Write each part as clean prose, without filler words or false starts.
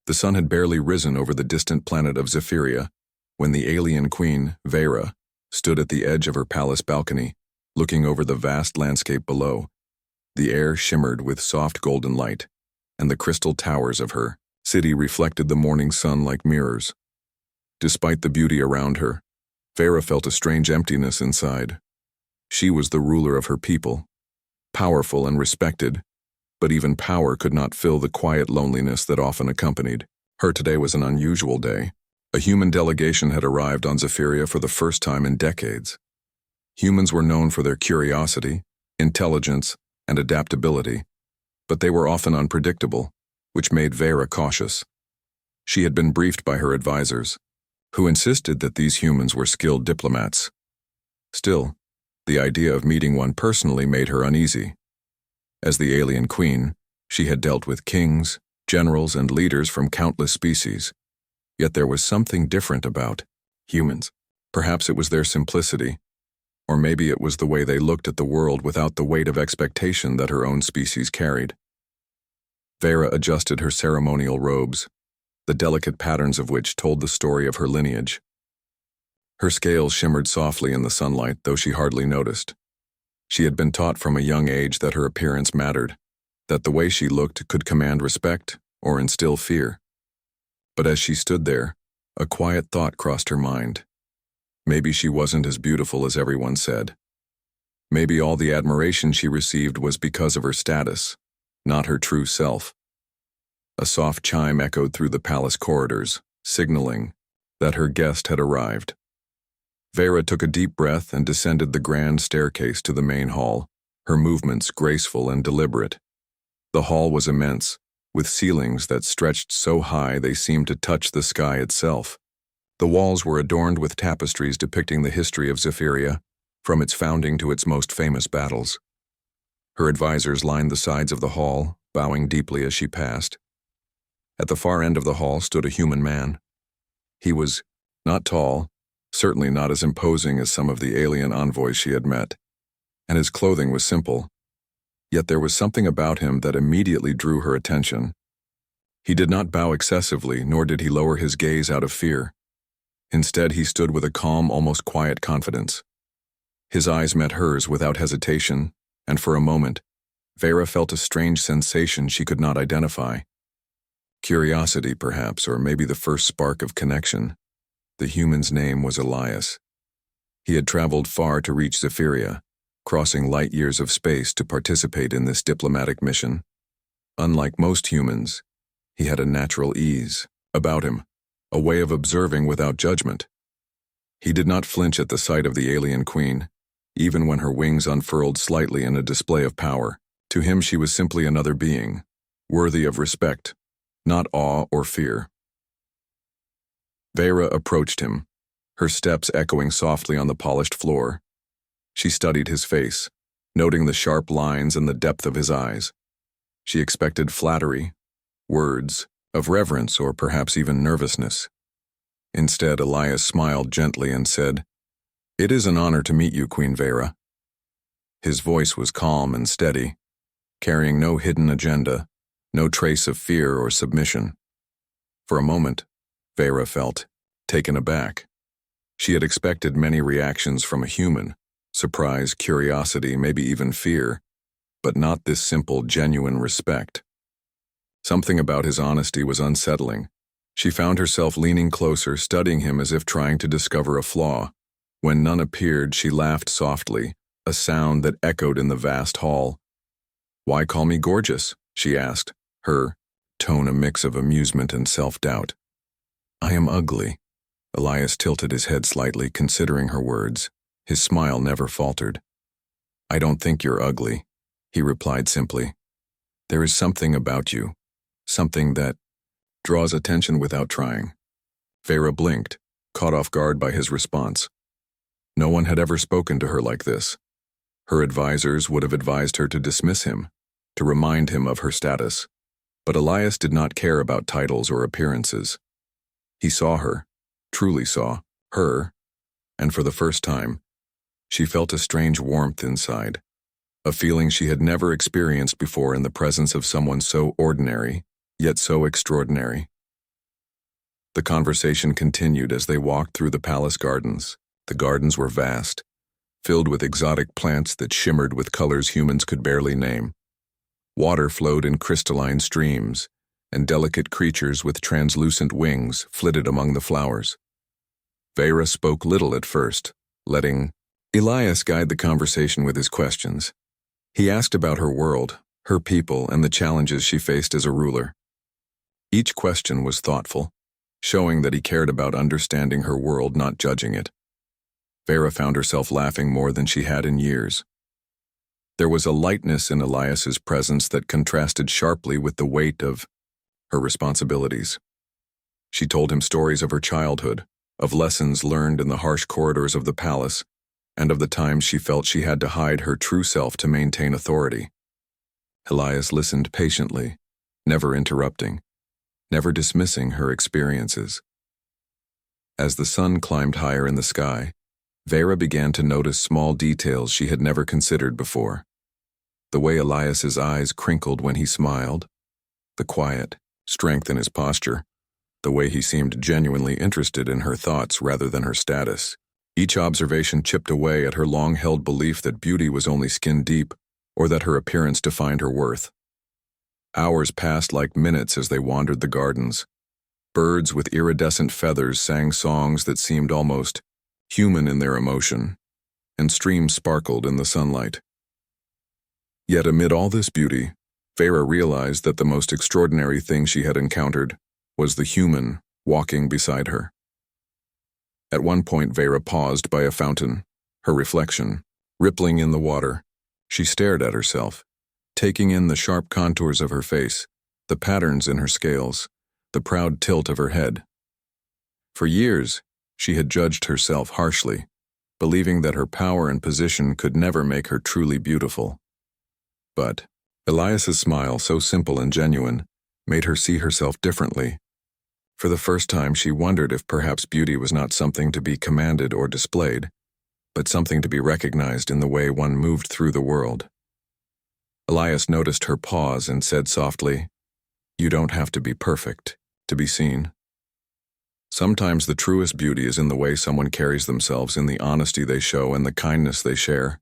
The sun had barely risen over the distant planet of Zephyria when the alien queen, Vera, stood at the edge of her palace balcony, looking over the vast landscape below. The air shimmered with soft golden light, and the crystal towers of her city reflected the morning sun like mirrors. Despite the beauty around her, Vera felt a strange emptiness inside. She was the ruler of her people, powerful and respected, but even power could not fill the quiet loneliness that often accompanied her. Today was an unusual day. A human delegation had arrived on Zephyria for the first time in decades. Humans were known for their curiosity, intelligence, and adaptability, but they were often unpredictable, which made Vera cautious. She had been briefed by her advisors, who insisted that these humans were skilled diplomats. Still, the idea of meeting one personally made her uneasy. As the alien queen, she had dealt with kings, generals, and leaders from countless species. Yet there was something different about humans. Perhaps it was their simplicity, or maybe it was the way they looked at the world without the weight of expectation that her own species carried. Vera adjusted her ceremonial robes, the delicate patterns of which told the story of her lineage. Her scales shimmered softly in the sunlight, though she hardly noticed. She had been taught from a young age that her appearance mattered, that the way she looked could command respect or instill fear. But as she stood there, a quiet thought crossed her mind. Maybe she wasn't as beautiful as everyone said. Maybe all the admiration she received was because of her status, not her true self. A soft chime echoed through the palace corridors, signaling that her guest had arrived. Vera took a deep breath and descended the grand staircase to the main hall, her movements graceful and deliberate. The hall was immense, with ceilings that stretched so high they seemed to touch the sky itself. The walls were adorned with tapestries depicting the history of Zephyria, from its founding to its most famous battles. Her advisors lined the sides of the hall, bowing deeply as she passed. At the far end of the hall stood a human man. He was not tall, certainly not as imposing as some of the alien envoys she had met, and his clothing was simple. Yet there was something about him that immediately drew her attention. He did not bow excessively, nor did he lower his gaze out of fear. Instead, he stood with a calm, almost quiet confidence. His eyes met hers without hesitation, and for a moment, Vera felt a strange sensation she could not identify. Curiosity, perhaps, or maybe the first spark of connection. The human's name was Elias. He had traveled far to reach Zephyria, crossing light years of space to participate in this diplomatic mission. Unlike most humans, he had a natural ease about him, a way of observing without judgment. He did not flinch at the sight of the alien queen, even when her wings unfurled slightly in a display of power. To him she was simply another being, worthy of respect, not awe or fear. Vera approached him, her steps echoing softly on the polished floor. She studied his face, noting the sharp lines and the depth of his eyes. She expected flattery, words of reverence, or perhaps even nervousness. Instead, Elias smiled gently and said, "It is an honor to meet you, Queen Vera." His voice was calm and steady, carrying no hidden agenda, no trace of fear or submission. For a moment, Vera felt taken aback. She had expected many reactions from a human, surprise, curiosity, maybe even fear, but not this simple, genuine respect. Something about his honesty was unsettling. She found herself leaning closer, studying him as if trying to discover a flaw. When none appeared, she laughed softly, a sound that echoed in the vast hall. "Why call me gorgeous?" she asked, her tone a mix of amusement and self-doubt. "I am ugly." Elias tilted his head slightly, considering her words. His smile never faltered. "I don't think you're ugly," he replied simply. "There is something about you, something that draws attention without trying." Vera blinked, caught off guard by his response. No one had ever spoken to her like this. Her advisors would have advised her to dismiss him, to remind him of her status. But Elias did not care about titles or appearances. He saw her, truly saw her, and for the first time, she felt a strange warmth inside, a feeling she had never experienced before in the presence of someone so ordinary, yet so extraordinary. The conversation continued as they walked through the palace gardens. The gardens were vast, filled with exotic plants that shimmered with colors humans could barely name. Water flowed in crystalline streams, and delicate creatures with translucent wings flitted among the flowers. Vera spoke little at first, letting Elias guide the conversation with his questions. He asked about her world, her people, and the challenges she faced as a ruler. Each question was thoughtful, showing that he cared about understanding her world, not judging it. Vera found herself laughing more than she had in years. There was a lightness in Elias's presence that contrasted sharply with the weight of her responsibilities. She told him stories of her childhood, of lessons learned in the harsh corridors of the palace, and of the times she felt she had to hide her true self to maintain authority. Elias listened patiently, never interrupting, never dismissing her experiences. As the sun climbed higher in the sky, Vera began to notice small details she had never considered before. The way Elias's eyes crinkled when he smiled, the quiet strength in his posture, the way he seemed genuinely interested in her thoughts rather than her status. Each observation chipped away at her long-held belief that beauty was only skin deep, or that her appearance defined her worth. Hours passed like minutes as they wandered the gardens. Birds with iridescent feathers sang songs that seemed almost human in their emotion, and streams sparkled in the sunlight. Yet amid all this beauty, Vera realized that the most extraordinary thing she had encountered was the human walking beside her. At one point, Vera paused by a fountain, her reflection rippling in the water. She stared at herself, taking in the sharp contours of her face, the patterns in her scales, the proud tilt of her head. For years, she had judged herself harshly, believing that her power and position could never make her truly beautiful. But Elias's smile, so simple and genuine, made her see herself differently. For the first time, she wondered if perhaps beauty was not something to be commanded or displayed, but something to be recognized in the way one moved through the world. Elias noticed her pause and said softly, "You don't have to be perfect to be seen." Sometimes the truest beauty is in the way someone carries themselves, in the honesty they show and the kindness they share.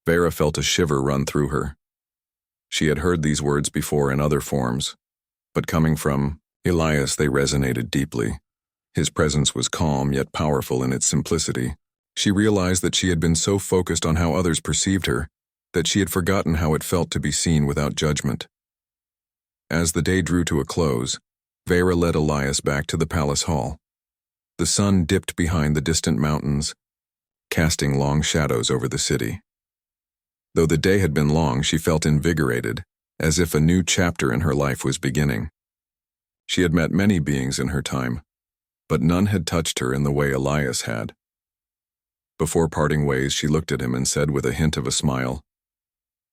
Vera felt a shiver run through her. She had heard these words before in other forms, but coming from Elias, they resonated deeply. His presence was calm yet powerful in its simplicity. She realized that she had been so focused on how others perceived her that she had forgotten how it felt to be seen without judgment. As the day drew to a close, Vera led Elias back to the palace hall. The sun dipped behind the distant mountains, casting long shadows over the city. Though the day had been long, she felt invigorated, as if a new chapter in her life was beginning. She had met many beings in her time, but none had touched her in the way Elias had. Before parting ways, she looked at him and said with a hint of a smile,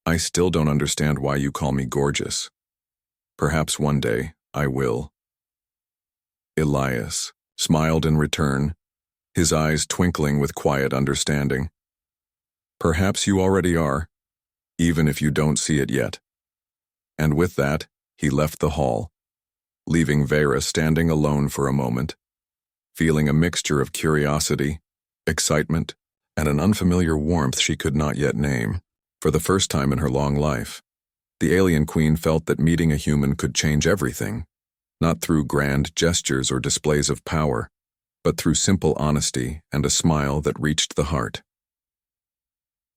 "I still don't understand why you call me gorgeous. Perhaps one day I will." Elias smiled in return, his eyes twinkling with quiet understanding. "Perhaps you already are, even if you don't see it yet." And with that, he left the hall, leaving Vera standing alone for a moment, feeling a mixture of curiosity, excitement, and an unfamiliar warmth she could not yet name. For the first time in her long life, the alien queen felt that meeting a human could change everything, not through grand gestures or displays of power, but through simple honesty and a smile that reached the heart.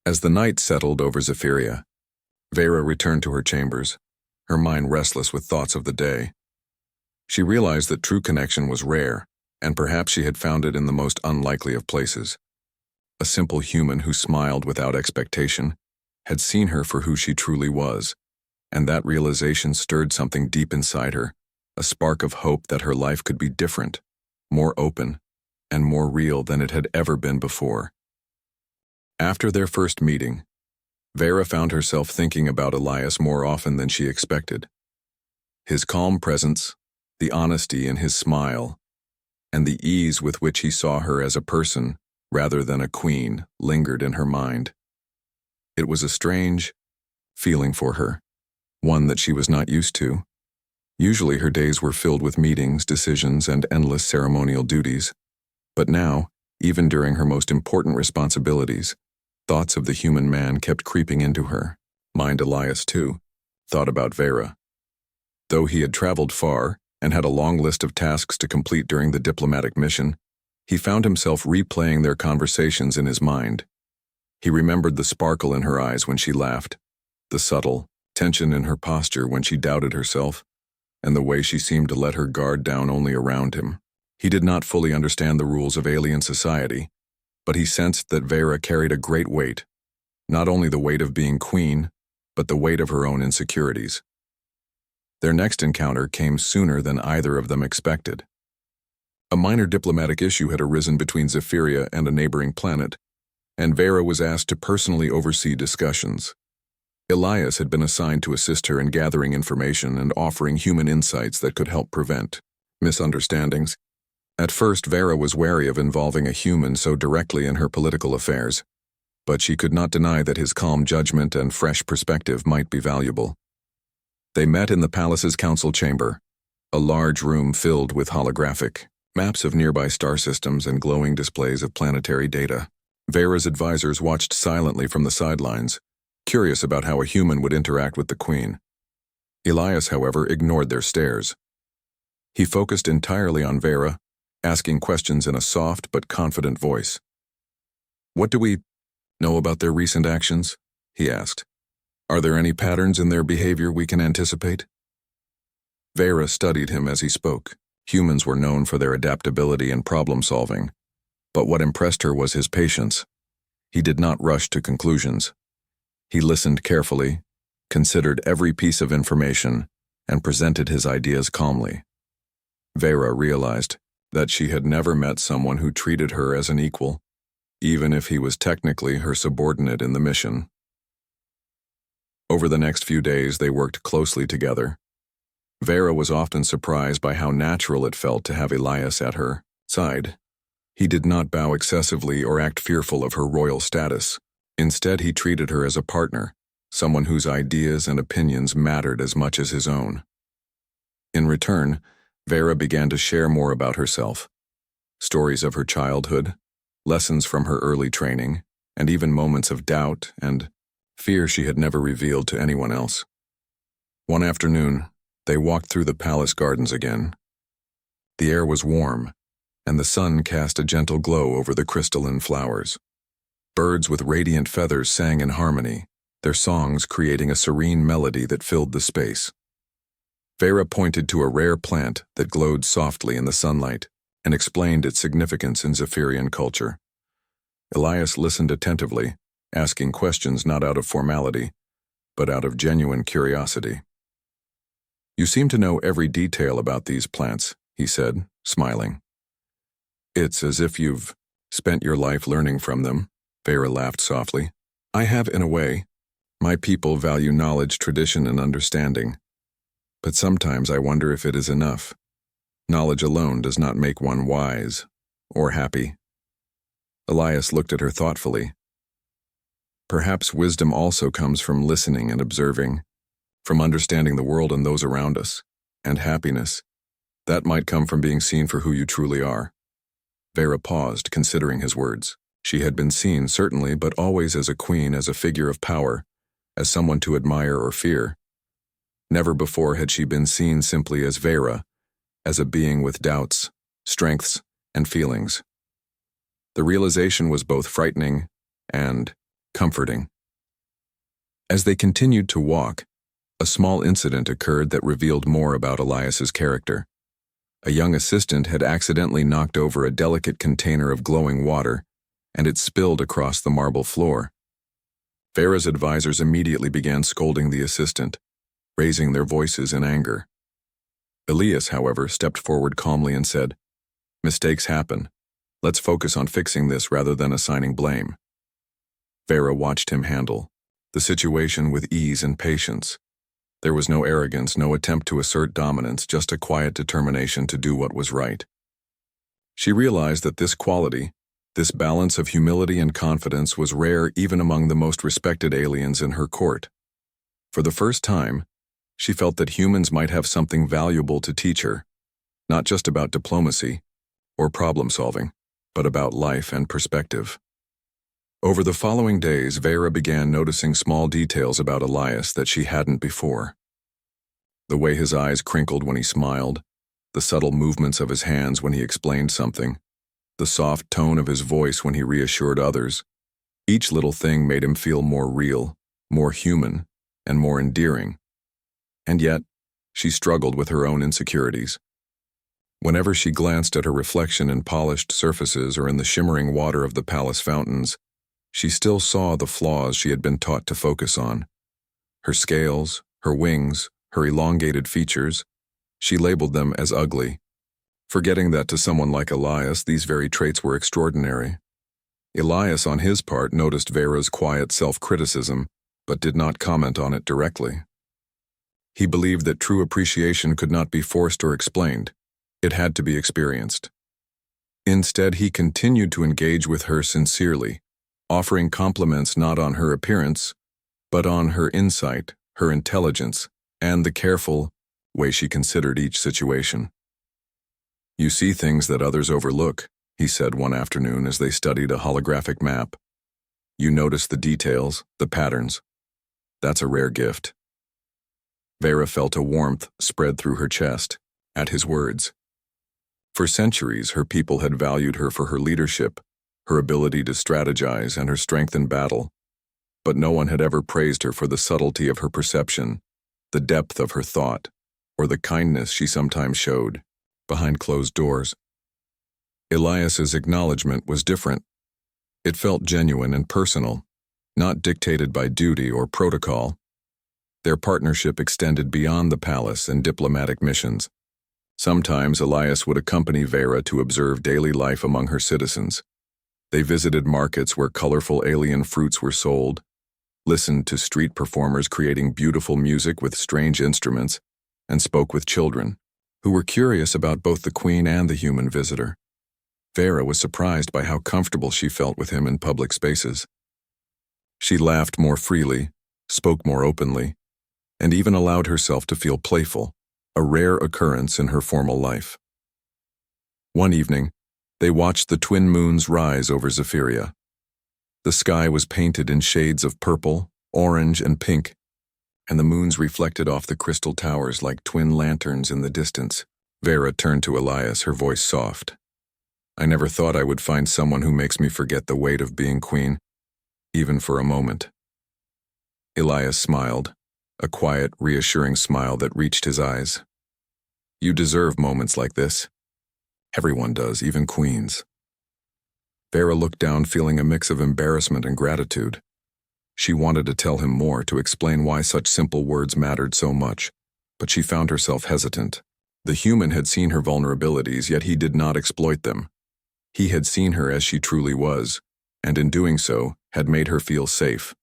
As the night settled over Zephyria, Vera returned to her chambers, her mind restless with thoughts of the day. She realized that true connection was rare, and perhaps she had found it in the most unlikely of places. A simple human who smiled without expectation had seen her for who she truly was, and that realization stirred something deep inside her, a spark of hope that her life could be different, more open, and more real than it had ever been before. After their first meeting, Vera found herself thinking about Elias more often than she expected. His calm presence, the honesty in his smile, and the ease with which he saw her as a person rather than a queen lingered in her mind. It was a strange feeling for her, one that she was not used to. Usually her days were filled with meetings, decisions, and endless ceremonial duties. But now, even during her most important responsibilities, thoughts of the human man kept creeping into her. Mind Elias, too, thought about Vera. Though he had traveled far and had a long list of tasks to complete during the diplomatic mission, he found himself replaying their conversations in his mind. He remembered the sparkle in her eyes when she laughed, the subtle tension in her posture when she doubted herself, and the way she seemed to let her guard down only around him. He did not fully understand the rules of alien society, but he sensed that Vera carried a great weight, not only the weight of being queen, but the weight of her own insecurities. Their next encounter came sooner than either of them expected. A minor diplomatic issue had arisen between Zephyria and a neighboring planet, and Vera was asked to personally oversee discussions. Elias had been assigned to assist her in gathering information and offering human insights that could help prevent misunderstandings. At first, Vera was wary of involving a human so directly in her political affairs, but she could not deny that his calm judgment and fresh perspective might be valuable. They met in the palace's council chamber, a large room filled with holographic maps of nearby star systems and glowing displays of planetary data. Vera's advisors watched silently from the sidelines, curious about how a human would interact with the queen. Elias, however, ignored their stares. He focused entirely on Vera, asking questions in a soft but confident voice. "What do we know about their recent actions?" he asked. "Are there any patterns in their behavior we can anticipate?" Vera studied him as he spoke. Humans were known for their adaptability and problem-solving, but what impressed her was his patience. He did not rush to conclusions. He listened carefully, considered every piece of information, and presented his ideas calmly. Vera realized that she had never met someone who treated her as an equal, even if he was technically her subordinate in the mission. Over the next few days, they worked closely together. Vera was often surprised by how natural it felt to have Elias at her side. He did not bow excessively or act fearful of her royal status. Instead, he treated her as a partner, someone whose ideas and opinions mattered as much as his own. In return, Vera began to share more about herself. Stories of her childhood, lessons from her early training, and even moments of doubt and fear she had never revealed to anyone else. One afternoon, they walked through the palace gardens again. The air was warm, and the sun cast a gentle glow over the crystalline flowers. Birds with radiant feathers sang in harmony, their songs creating a serene melody that filled the space. Vera pointed to a rare plant that glowed softly in the sunlight and explained its significance in Zephyrian culture. Elias listened attentively, asking questions not out of formality, but out of genuine curiosity. "You seem to know every detail about these plants," he said, smiling. "It's as if you've spent your life learning from them," Vera laughed softly. "I have in a way. My people value knowledge, tradition, and understanding. But sometimes I wonder if it is enough. Knowledge alone does not make one wise or happy." Elias looked at her thoughtfully. "Perhaps wisdom also comes from listening and observing, from understanding the world and those around us, and happiness. That might come from being seen for who you truly are." Vera paused, considering his words. She had been seen, certainly, but always as a queen, as a figure of power, as someone to admire or fear. Never before had she been seen simply as Vera, as a being with doubts, strengths, and feelings. The realization was both frightening and comforting. As they continued to walk, a small incident occurred that revealed more about Elias's character. A young assistant had accidentally knocked over a delicate container of glowing water, and it spilled across the marble floor. Vera's advisors immediately began scolding the assistant, raising their voices in anger. Elias, however, stepped forward calmly and said, "Mistakes happen. Let's focus on fixing this rather than assigning blame." Vera watched him handle the situation with ease and patience. There was no arrogance, no attempt to assert dominance, just a quiet determination to do what was right. She realized that this quality, this balance of humility and confidence, was rare even among the most respected aliens in her court. For the first time, She felt that humans might have something valuable to teach her, not just about diplomacy or problem-solving, but about life and perspective. Over the following days, Vera began noticing small details about Elias that she hadn't before. The way his eyes crinkled when he smiled, the subtle movements of his hands when he explained something, the soft tone of his voice when he reassured others. Each little thing made him feel more real, more human, and more endearing. And yet, she struggled with her own insecurities. Whenever she glanced at her reflection in polished surfaces or in the shimmering water of the palace fountains, she still saw the flaws she had been taught to focus on. Her scales, her wings, her elongated features, she labeled them as ugly, forgetting that to someone like Elias these very traits were extraordinary. Elias, on his part, noticed Vera's quiet self-criticism, but did not comment on it directly. He believed that true appreciation could not be forced or explained. It had to be experienced. Instead, he continued to engage with her sincerely, offering compliments not on her appearance, but on her insight, her intelligence, and the careful way she considered each situation. "You see things that others overlook," he said one afternoon as they studied a holographic map. "You notice the details, the patterns. That's a rare gift." Vera felt a warmth spread through her chest at his words. For centuries, her people had valued her for her leadership, her ability to strategize, and her strength in battle. But no one had ever praised her for the subtlety of her perception, the depth of her thought, or the kindness she sometimes showed behind closed doors. Elias's acknowledgement was different. It felt genuine and personal, not dictated by duty or protocol. Their partnership extended beyond the palace and diplomatic missions. Sometimes Elias would accompany Vera to observe daily life among her citizens. They visited markets where colorful alien fruits were sold, listened to street performers creating beautiful music with strange instruments, and spoke with children, who were curious about both the queen and the human visitor. Vera was surprised by how comfortable she felt with him in public spaces. She laughed more freely, spoke more openly, and even allowed herself to feel playful, a rare occurrence in her formal life. One evening, they watched the twin moons rise over Zephyria. The sky was painted in shades of purple, orange, and pink, and the moons reflected off the crystal towers like twin lanterns in the distance. Vera turned to Elias, her voice soft. "I never thought I would find someone who makes me forget the weight of being queen, even for a moment." Elias smiled, a quiet, reassuring smile that reached his eyes. "You deserve moments like this. Everyone does, even queens." Vera looked down, feeling a mix of embarrassment and gratitude. She wanted to tell him more, to explain why such simple words mattered so much, but she found herself hesitant. The human had seen her vulnerabilities, yet he did not exploit them. He had seen her as she truly was, and in doing so, had made her feel safe,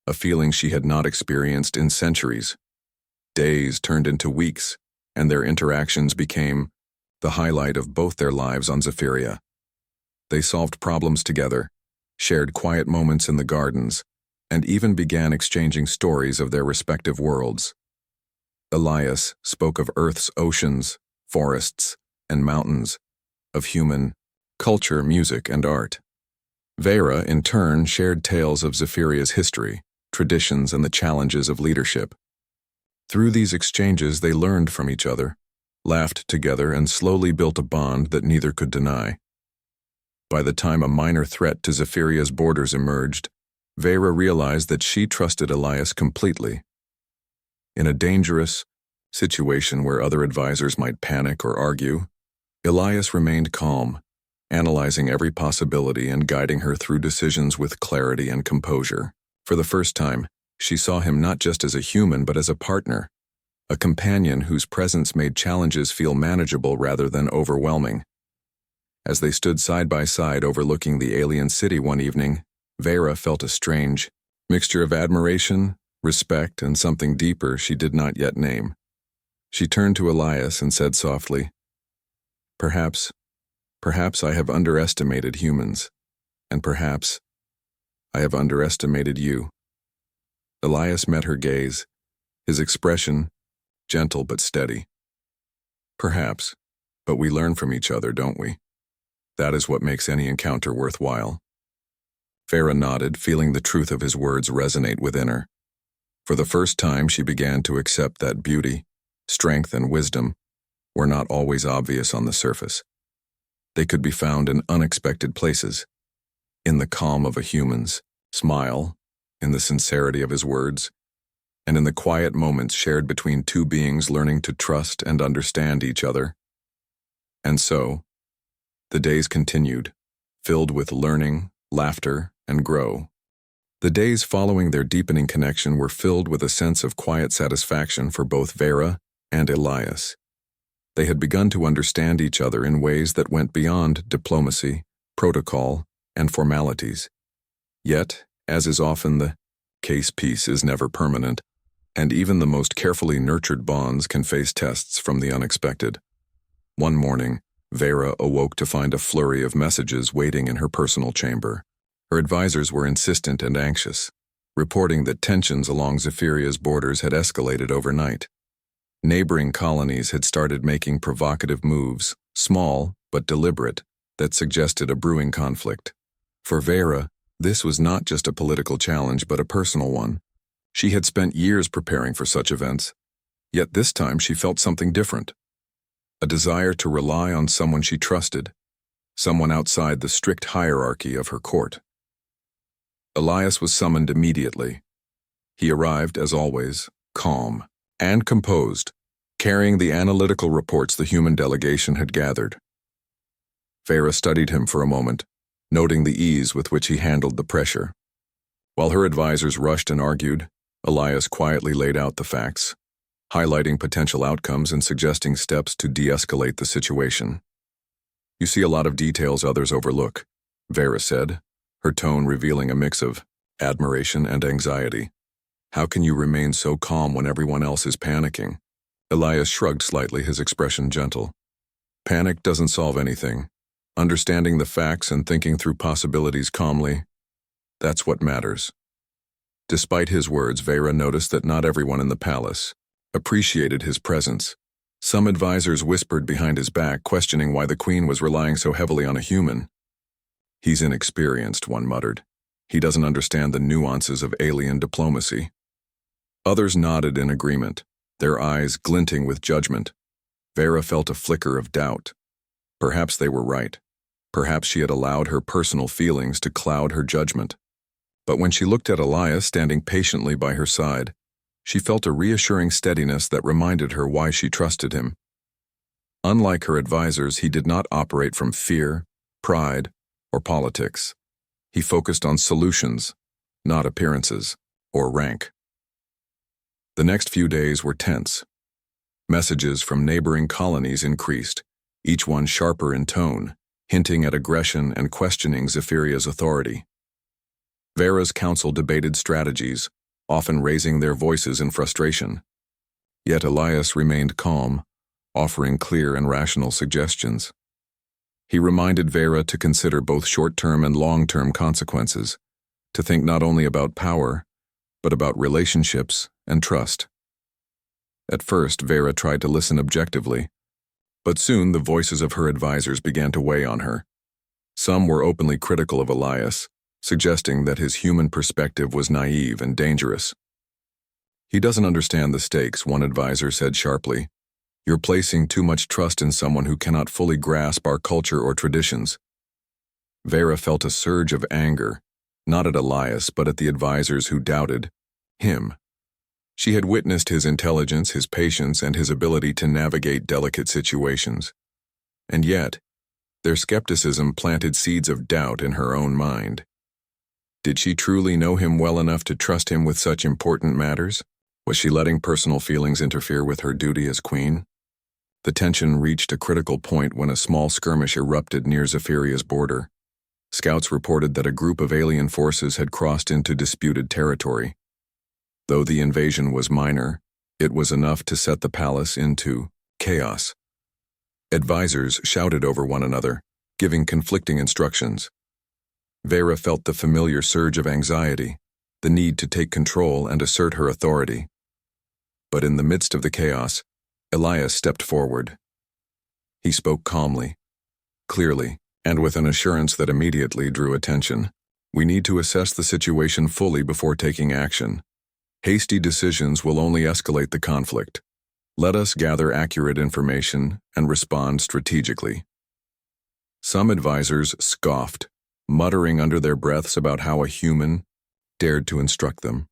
a feeling she had not experienced in centuries. Days turned into weeks, and their interactions became the highlight of both their lives on Zephyria. They solved problems together, shared quiet moments in the gardens, and even began exchanging stories of their respective worlds. Elias spoke of Earth's oceans, forests, and mountains, of human culture, music, and art. Vera, in turn, shared tales of Zephyria's history, traditions, and the challenges of leadership. Through these exchanges, they learned from each other, laughed together, and slowly built a bond that neither could deny. By the time a minor threat to Zephyria's borders emerged, Vera realized that she trusted Elias completely. In a dangerous situation where other advisors might panic or argue, Elias remained calm, analyzing every possibility and guiding her through decisions with clarity and composure. For the first time, she saw him not just as a human but as a partner, a companion whose presence made challenges feel manageable rather than overwhelming. As they stood side by side overlooking the alien city one evening, Vera felt a strange mixture of admiration, respect, and something deeper she did not yet name. She turned to Elias and said softly, Perhaps I have underestimated humans, and perhaps I have underestimated you." Elias met her gaze, his expression gentle but steady. Perhaps, but we learn from each other, don't we? That is what makes any encounter worthwhile. Vera nodded, feeling the truth of his words resonate within her. For the first time, she began to accept that beauty, strength, and wisdom were not always obvious on the surface. They could be found in unexpected places, in the calm of a human's smile, in the sincerity of his words, and in the quiet moments shared between two beings learning to trust and understand each other. And so, the days continued, filled with learning, laughter, and growth. The days following their deepening connection were filled with a sense of quiet satisfaction for both Vera and Elias. They had begun to understand each other in ways that went beyond diplomacy, protocol, and formalities. Yet, as is often the case, peace is never permanent, and even the most carefully nurtured bonds can face tests from the unexpected. One morning, Vera awoke to find a flurry of messages waiting in her personal chamber. Her advisors were insistent and anxious, reporting that tensions along Zephyria's borders had escalated overnight. Neighboring colonies had started making provocative moves, small but deliberate, that suggested a brewing conflict. For Vera, this was not just a political challenge but a personal one. She had spent years preparing for such events, yet this time she felt something different. A desire to rely on someone she trusted, someone outside the strict hierarchy of her court. Elias was summoned immediately. He arrived, as always, calm and composed, carrying the analytical reports the human delegation had gathered. Vera studied him for a moment, noting the ease with which he handled the pressure. While her advisors rushed and argued, Elias quietly laid out the facts, highlighting potential outcomes and suggesting steps to de-escalate the situation. "You see a lot of details others overlook," Vera said, her tone revealing a mix of admiration and anxiety. "How can you remain so calm when everyone else is panicking?" Elias shrugged slightly, his expression gentle. "Panic doesn't solve anything. Understanding the facts and thinking through possibilities calmly, that's what matters." Despite his words, Vera noticed that not everyone in the palace appreciated his presence. Some advisors whispered behind his back, questioning why the queen was relying so heavily on a human. "He's inexperienced," one muttered. "He doesn't understand the nuances of alien diplomacy." Others nodded in agreement, their eyes glinting with judgment. Vera felt a flicker of doubt. Perhaps they were right. Perhaps she had allowed her personal feelings to cloud her judgment. But when she looked at Elias standing patiently by her side, she felt a reassuring steadiness that reminded her why she trusted him. Unlike her advisors, he did not operate from fear, pride, or politics. He focused on solutions, not appearances or rank. The next few days were tense. Messages from neighboring colonies increased, each one sharper in tone, hinting at aggression and questioning Zephyria's authority. Vera's council debated strategies, often raising their voices in frustration. Yet Elias remained calm, offering clear and rational suggestions. He reminded Vera to consider both short-term and long-term consequences, to think not only about power, but about relationships and trust. At first, Vera tried to listen objectively, but soon the voices of her advisors began to weigh on her. Some were openly critical of Elias, suggesting that his human perspective was naive and dangerous. "He doesn't understand the stakes," one advisor said sharply. "You're placing too much trust in someone who cannot fully grasp our culture or traditions." Vera felt a surge of anger, not at Elias but at the advisors who doubted him. She had witnessed his intelligence, his patience, and his ability to navigate delicate situations. And yet, their skepticism planted seeds of doubt in her own mind. Did she truly know him well enough to trust him with such important matters? Was she letting personal feelings interfere with her duty as queen? The tension reached a critical point when a small skirmish erupted near Zephyria's border. Scouts reported that a group of alien forces had crossed into disputed territory. Though the invasion was minor, it was enough to set the palace into chaos. Advisors shouted over one another, giving conflicting instructions. Vera felt the familiar surge of anxiety, the need to take control and assert her authority. But in the midst of the chaos, Elias stepped forward. He spoke calmly, clearly, and with an assurance that immediately drew attention. We need to assess the situation fully before taking action. Hasty decisions will only escalate the conflict. Let us gather accurate information and respond strategically. Some advisors scoffed, muttering under their breaths about how a human dared to instruct them.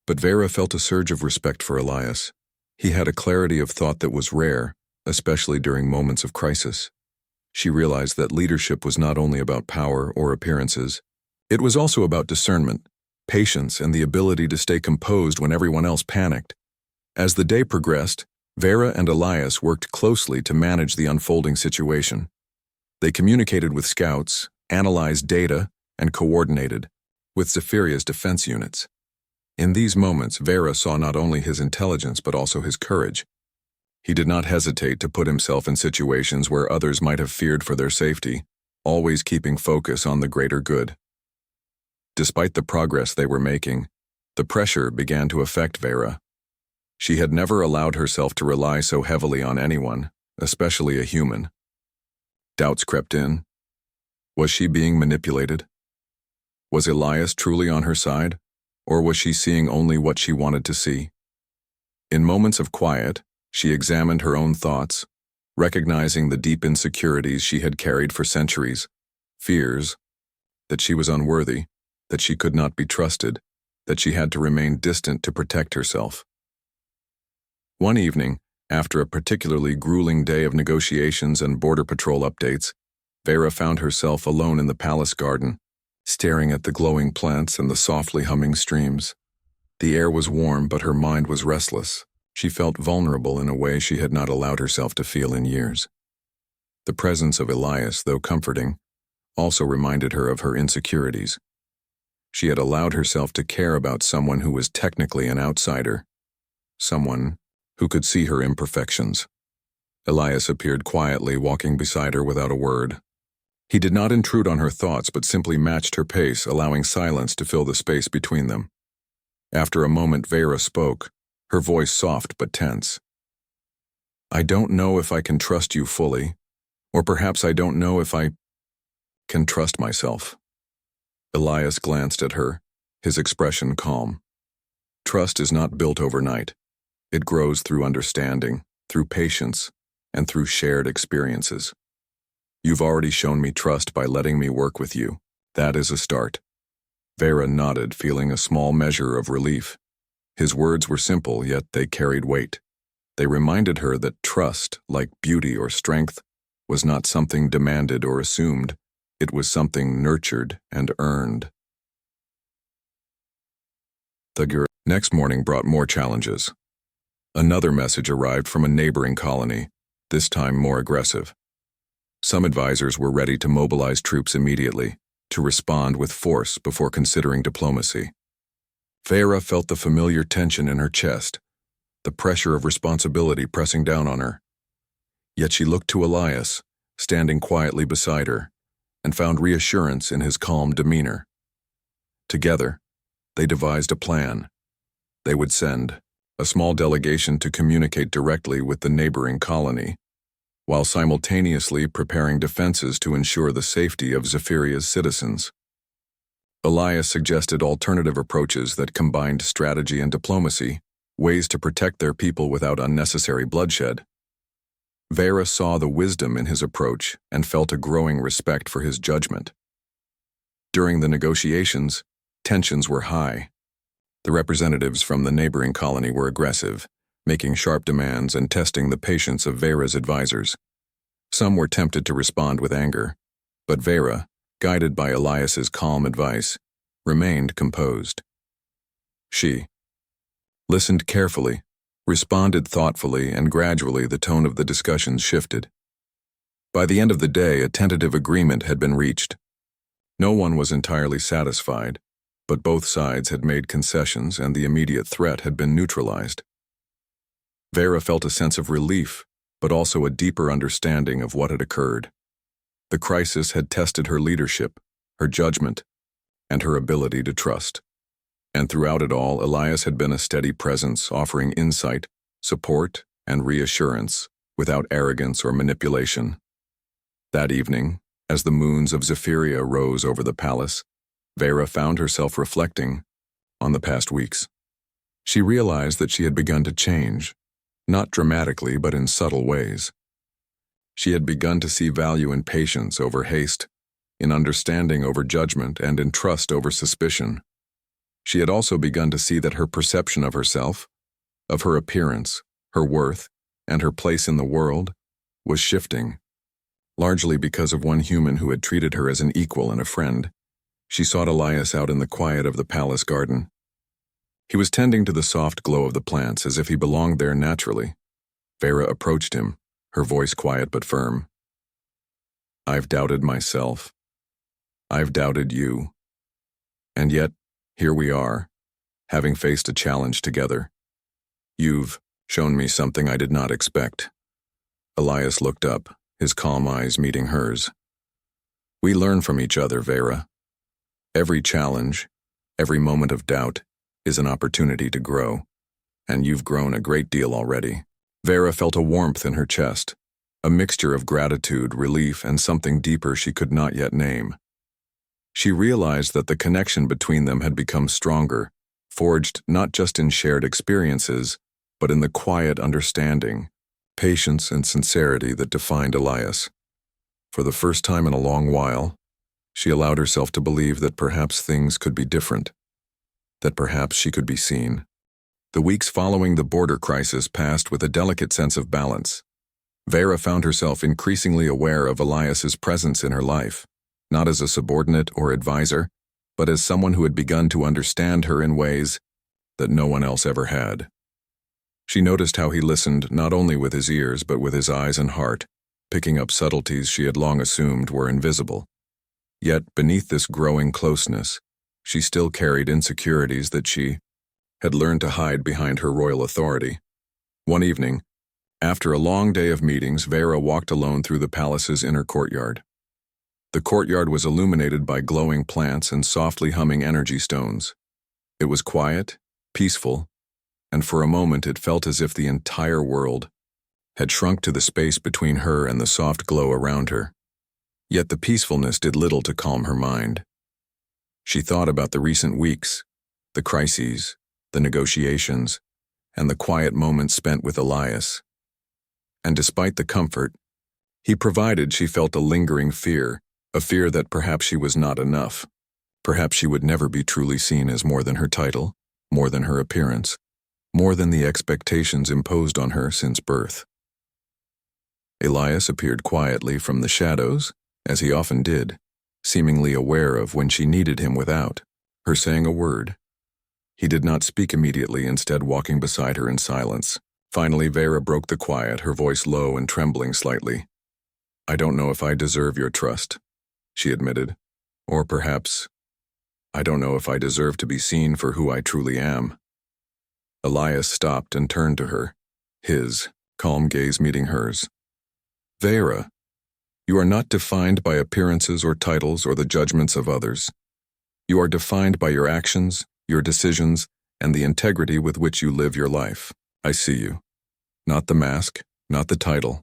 But Vera felt a surge of respect for Elias. He had a clarity of thought that was rare, especially during moments of crisis. She realized that leadership was not only about power or appearances, it was also about discernment, patience, and the ability to stay composed when everyone else panicked. As the day progressed, Vera and Elias worked closely to manage the unfolding situation. They communicated with scouts, analyzed data, and coordinated with Zephyria's defense units. In these moments, Vera saw not only his intelligence but also his courage. He did not hesitate to put himself in situations where others might have feared for their safety, always keeping focus on the greater good. Despite the progress they were making, the pressure began to affect Vera. She had never allowed herself to rely so heavily on anyone, especially a human. Doubts crept in. Was she being manipulated? Was Elias truly on her side, or was she seeing only what she wanted to see? In moments of quiet, she examined her own thoughts, recognizing the deep insecurities she had carried for centuries, fears that she was unworthy, that she could not be trusted, that she had to remain distant to protect herself. One evening, after a particularly grueling day of negotiations and border patrol updates, Vera found herself alone in the palace garden, staring at the glowing plants and the softly humming streams. The air was warm, but her mind was restless. She felt vulnerable in a way she had not allowed herself to feel in years. The presence of Elias, though comforting, also reminded her of her insecurities. She had allowed herself to care about someone who was technically an outsider, someone who could see her imperfections. Elias appeared quietly, walking beside her without a word. He did not intrude on her thoughts, but simply matched her pace, allowing silence to fill the space between them. After a moment, Vera spoke, her voice soft but tense. "I don't know if I can trust you fully, or perhaps I don't know if I can trust myself." Elias glanced at her, his expression calm. Trust is not built overnight. It grows through understanding, through patience, and through shared experiences. You've already shown me trust by letting me work with you. That is a start. Vera nodded, feeling a small measure of relief. His words were simple, yet they carried weight. They reminded her that trust, like beauty or strength, was not something demanded or assumed. It was something nurtured and earned. The next morning brought more challenges. Another message arrived from a neighboring colony, this time more aggressive. Some advisors were ready to mobilize troops immediately, to respond with force before considering diplomacy. Vera felt the familiar tension in her chest, the pressure of responsibility pressing down on her. Yet she looked to Elias, standing quietly beside her, and found reassurance in his calm demeanor. Together, they devised a plan. They would send a small delegation to communicate directly with the neighboring colony, while simultaneously preparing defenses to ensure the safety of Zephyria's citizens. Elias suggested alternative approaches that combined strategy and diplomacy, ways to protect their people without unnecessary bloodshed. Vera saw the wisdom in his approach and felt a growing respect for his judgment. During the negotiations, tensions were high. The representatives from the neighboring colony were aggressive, making sharp demands and testing the patience of Vera's advisors. Some were tempted to respond with anger, but Vera, guided by Elias's calm advice, remained composed. She listened carefully, responded thoughtfully, and gradually the tone of the discussions shifted. By the end of the day, a tentative agreement had been reached. No one was entirely satisfied, but both sides had made concessions and the immediate threat had been neutralized. Vera felt a sense of relief, but also a deeper understanding of what had occurred. The crisis had tested her leadership, her judgment, and her ability to trust. And throughout it all, Elias had been a steady presence, offering insight, support, and reassurance, without arrogance or manipulation. That evening, as the moons of Zephyria rose over the palace, Vera found herself reflecting on the past weeks. She realized that she had begun to change, not dramatically but in subtle ways. She had begun to see value in patience over haste, in understanding over judgment, and in trust over suspicion. She had also begun to see that her perception of herself, of her appearance, her worth, and her place in the world, was shifting. Largely because of one human who had treated her as an equal and a friend, she sought Elias out in the quiet of the palace garden. He was tending to the soft glow of the plants as if he belonged there naturally. Vera approached him, her voice quiet but firm. "I've doubted myself. I've doubted you. And yet, here we are, having faced a challenge together. You've shown me something I did not expect." Elias looked up, his calm eyes meeting hers. "We learn from each other, Vera. Every challenge, every moment of doubt, is an opportunity to grow, and you've grown a great deal already." Vera felt a warmth in her chest, a mixture of gratitude, relief, and something deeper she could not yet name. She realized that the connection between them had become stronger, forged not just in shared experiences, but in the quiet understanding, patience, and sincerity that defined Elias. For the first time in a long while, she allowed herself to believe that perhaps things could be different, that perhaps she could be seen. The weeks following the border crisis passed with a delicate sense of balance. Vera found herself increasingly aware of Elias's presence in her life, not as a subordinate or advisor, but as someone who had begun to understand her in ways that no one else ever had. She noticed how he listened not only with his ears but with his eyes and heart, picking up subtleties she had long assumed were invisible. Yet, beneath this growing closeness, she still carried insecurities that she had learned to hide behind her royal authority. One evening, after a long day of meetings, Vera walked alone through the palace's inner courtyard. The courtyard was illuminated by glowing plants and softly humming energy stones. It was quiet, peaceful, and for a moment it felt as if the entire world had shrunk to the space between her and the soft glow around her. Yet the peacefulness did little to calm her mind. She thought about the recent weeks, the crises, the negotiations, and the quiet moments spent with Elias. And despite the comfort he provided, she felt a lingering fear, a fear that perhaps she was not enough. Perhaps she would never be truly seen as more than her title, more than her appearance, more than the expectations imposed on her since birth. Elias appeared quietly from the shadows, as he often did, seemingly aware of when she needed him without her saying a word. He did not speak immediately, instead walking beside her in silence. Finally, Vera broke the quiet, her voice low and trembling slightly. "I don't know if I deserve your trust," she admitted. "Or perhaps, I don't know if I deserve to be seen for who I truly am." Elias stopped and turned to her, his calm gaze meeting hers. "Vera, you are not defined by appearances or titles or the judgments of others. You are defined by your actions, your decisions, and the integrity with which you live your life. I see you. Not the mask, not the title,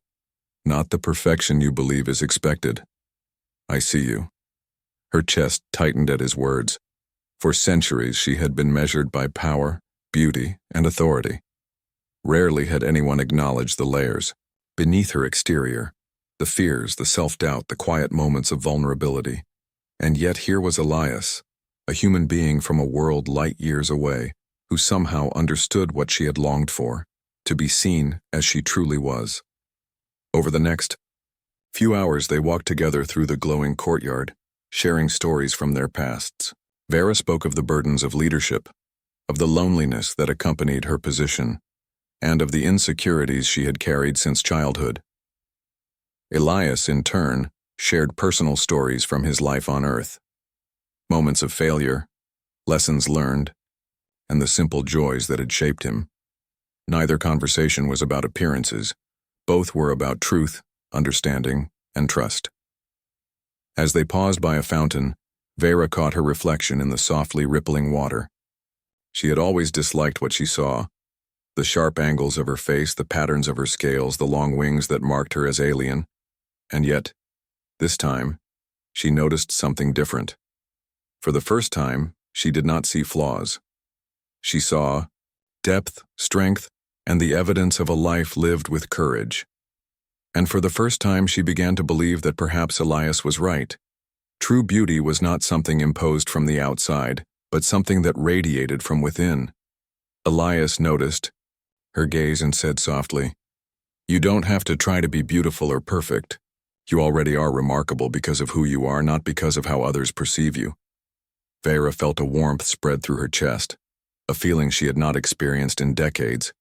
not the perfection you believe is expected. I see you." Her chest tightened at his words. For centuries she had been measured by power, beauty, and authority. Rarely had anyone acknowledged the layers beneath her exterior, the fears, the self-doubt, the quiet moments of vulnerability. And yet here was Elias, a human being from a world light years away, who somehow understood what she had longed for, to be seen as she truly was. Over the next few hours they walked together through the glowing courtyard, sharing stories from their pasts. Vera spoke of the burdens of leadership, of the loneliness that accompanied her position, and of the insecurities she had carried since childhood. Elias, in turn, shared personal stories from his life on Earth. Moments of failure, lessons learned, and the simple joys that had shaped him. Neither conversation was about appearances. Both were about truth, understanding, and trust. As they paused by a fountain, Vera caught her reflection in the softly rippling water. She had always disliked what she saw. The sharp angles of her face, the patterns of her scales, the long wings that marked her as alien. And yet, this time, she noticed something different. For the first time, she did not see flaws. She saw depth, strength, and the evidence of a life lived with courage. And for the first time, she began to believe that perhaps Elias was right. True beauty was not something imposed from the outside, but something that radiated from within. Elias noticed her gaze and said softly, "You don't have to try to be beautiful or perfect. You already are remarkable because of who you are, not because of how others perceive you." Vera felt a warmth spread through her chest, a feeling she had not experienced in decades.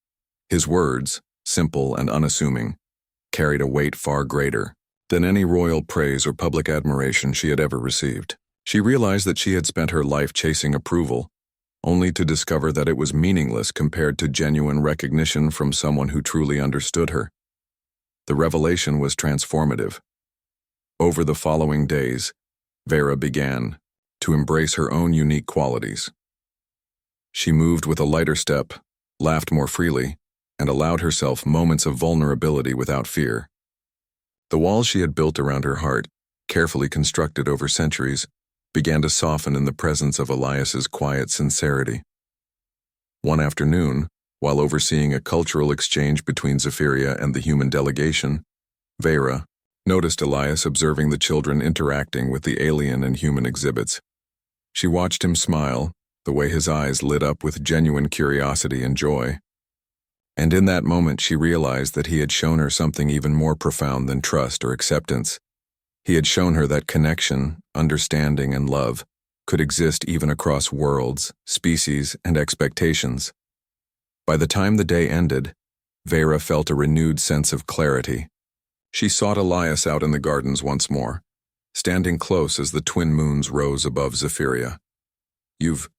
His words, simple and unassuming, carried a weight far greater than any royal praise or public admiration she had ever received. She realized that she had spent her life chasing approval, only to discover that it was meaningless compared to genuine recognition from someone who truly understood her. The revelation was transformative. Over the following days, Vera began to embrace her own unique qualities. She moved with a lighter step, laughed more freely, and allowed herself moments of vulnerability without fear. The walls she had built around her heart, carefully constructed over centuries, began to soften in the presence of Elias's quiet sincerity. One afternoon, while overseeing a cultural exchange between Zephyria and the human delegation, Vera noticed Elias observing the children interacting with the alien and human exhibits. She watched him smile, the way his eyes lit up with genuine curiosity and joy. And in that moment she realized that he had shown her something even more profound than trust or acceptance. He had shown her that connection, understanding, and love could exist even across worlds, species, and expectations. By the time the day ended, Vera felt a renewed sense of clarity. She sought Elias out in the gardens once more, standing close as the twin moons rose above Zephyria. "You've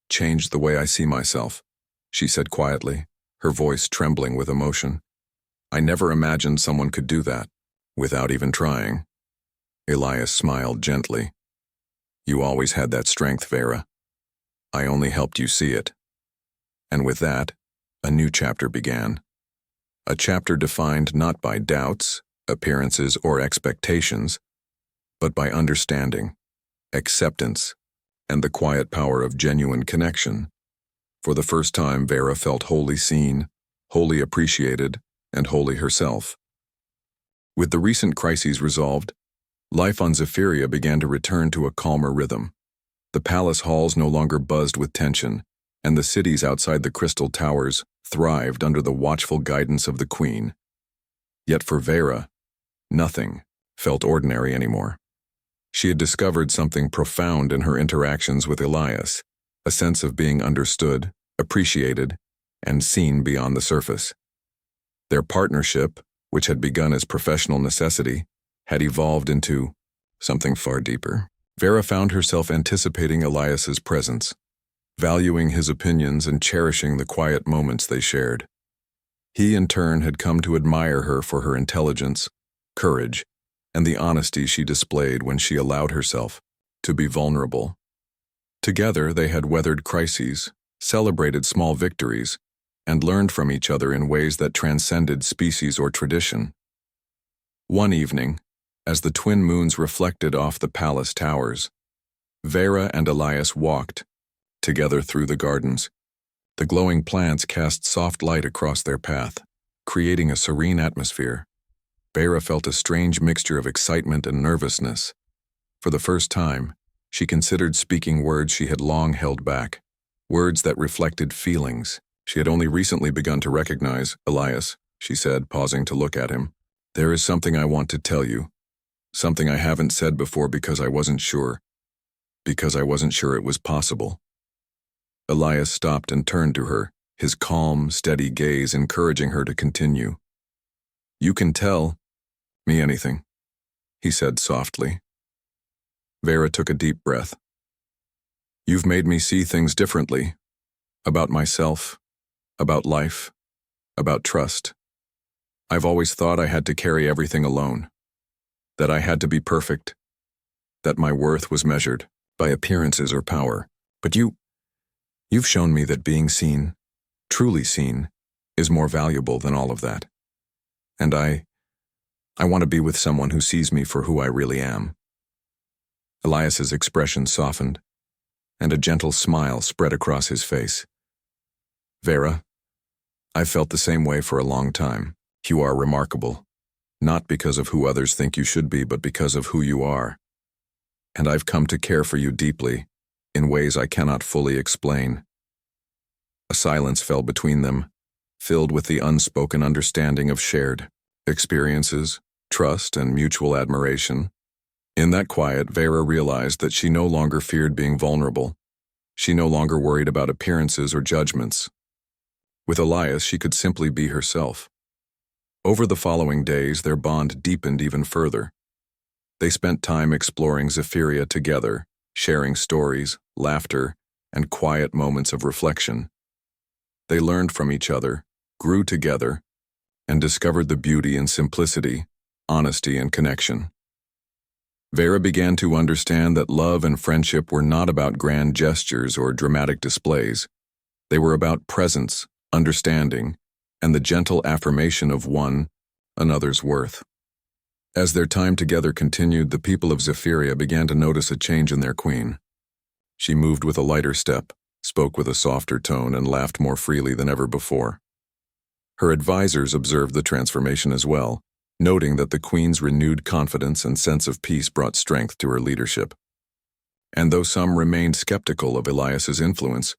changed the way I see myself," she said quietly, her voice trembling with emotion. "I never imagined someone could do that, without even trying." Elias smiled gently. "You always had that strength, Vera. I only helped you see it." And with that, a new chapter began. A chapter defined not by doubts, appearances, or expectations, but by understanding, acceptance, and the quiet power of genuine connection. For the first time, Vera felt wholly seen, wholly appreciated, and wholly herself. With the recent crises resolved, life on Zephyria began to return to a calmer rhythm. The palace halls no longer buzzed with tension, and the cities outside the crystal towers thrived under the watchful guidance of the Queen. Yet for Vera, nothing felt ordinary anymore. She had discovered something profound in her interactions with Elias, a sense of being understood, appreciated, and seen beyond the surface. Their partnership, which had begun as professional necessity, had evolved into something far deeper. Vera found herself anticipating Elias's presence, valuing his opinions and cherishing the quiet moments they shared. He, in turn, had come to admire her for her intelligence, courage, and the honesty she displayed when she allowed herself to be vulnerable. Together, they had weathered crises, celebrated small victories, and learned from each other in ways that transcended species or tradition. One evening, as the twin moons reflected off the palace towers, Vera and Elias walked together through the gardens. The glowing plants cast soft light across their path, creating a serene atmosphere. Vera felt a strange mixture of excitement and nervousness. For the first time, she considered speaking words she had long held back, words that reflected feelings she had only recently begun to recognize. "Elias," she said, pausing to look at him, "there is something I want to tell you. Something I haven't said before because I wasn't sure. Because I wasn't sure it was possible." Elias stopped and turned to her, his calm, steady gaze encouraging her to continue. "You can tell me anything," he said softly. Vera took a deep breath. "You've made me see things differently. About myself, about life, about trust. I've always thought I had to carry everything alone. That I had to be perfect, that my worth was measured by appearances or power. But you You've shown me that being seen, truly seen, is more valuable than all of that. And I want to be with someone who sees me for who I really am." Elias's expression softened, and a gentle smile spread across his face. "Vera, I've felt the same way for a long time. You are remarkable, not because of who others think you should be, but because of who you are. And I've come to care for you deeply, in ways I cannot fully explain." A silence fell between them, filled with the unspoken understanding of shared experiences, trust, and mutual admiration. In that quiet, Vera realized that she no longer feared being vulnerable. She no longer worried about appearances or judgments. With Elias, she could simply be herself. Over the following days, their bond deepened even further. They spent time exploring Zephyria together, sharing stories, laughter, and quiet moments of reflection. They learned from each other, grew together, and discovered the beauty in simplicity, honesty, and connection. Vera began to understand that love and friendship were not about grand gestures or dramatic displays. They were about presence, understanding, and the gentle affirmation of one another's worth. As their time together continued, the people of Zephyria began to notice a change in their queen. She moved with a lighter step, spoke with a softer tone, and laughed more freely than ever before. Her advisors observed the transformation as well, noting that the queen's renewed confidence and sense of peace brought strength to her leadership. And though some remained skeptical of Elias's influence,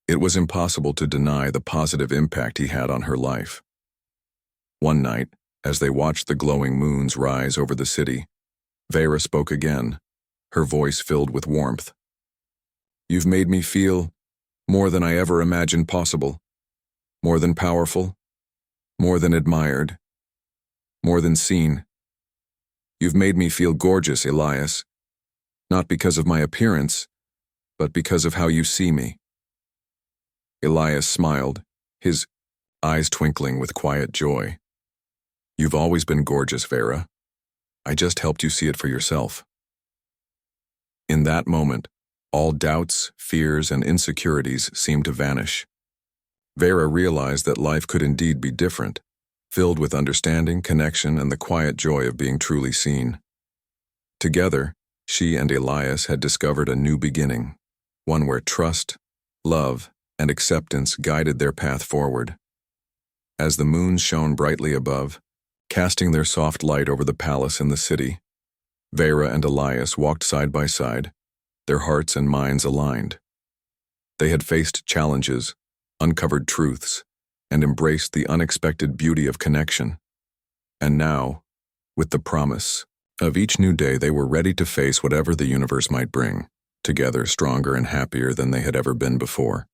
it was impossible to deny the positive impact he had on her life. One night, as they watched the glowing moons rise over the city, Vera spoke again, her voice filled with warmth. "You've made me feel more than I ever imagined possible, more than powerful, more than admired, more than seen. You've made me feel gorgeous, Elias, not because of my appearance, but because of how you see me." Elias smiled, his eyes twinkling with quiet joy. "You've always been gorgeous, Vera. I just helped you see it for yourself." In that moment, all doubts, fears, and insecurities seemed to vanish. Vera realized that life could indeed be different, filled with understanding, connection, and the quiet joy of being truly seen. Together, she and Elias had discovered a new beginning, one where trust, love, and acceptance guided their path forward. As the moons shone brightly above, casting their soft light over the palace in the city, Vera and Elias walked side by side, their hearts and minds aligned. They had faced challenges, uncovered truths, and embraced the unexpected beauty of connection. And now, with the promise of each new day, they were ready to face whatever the universe might bring, together stronger and happier than they had ever been before.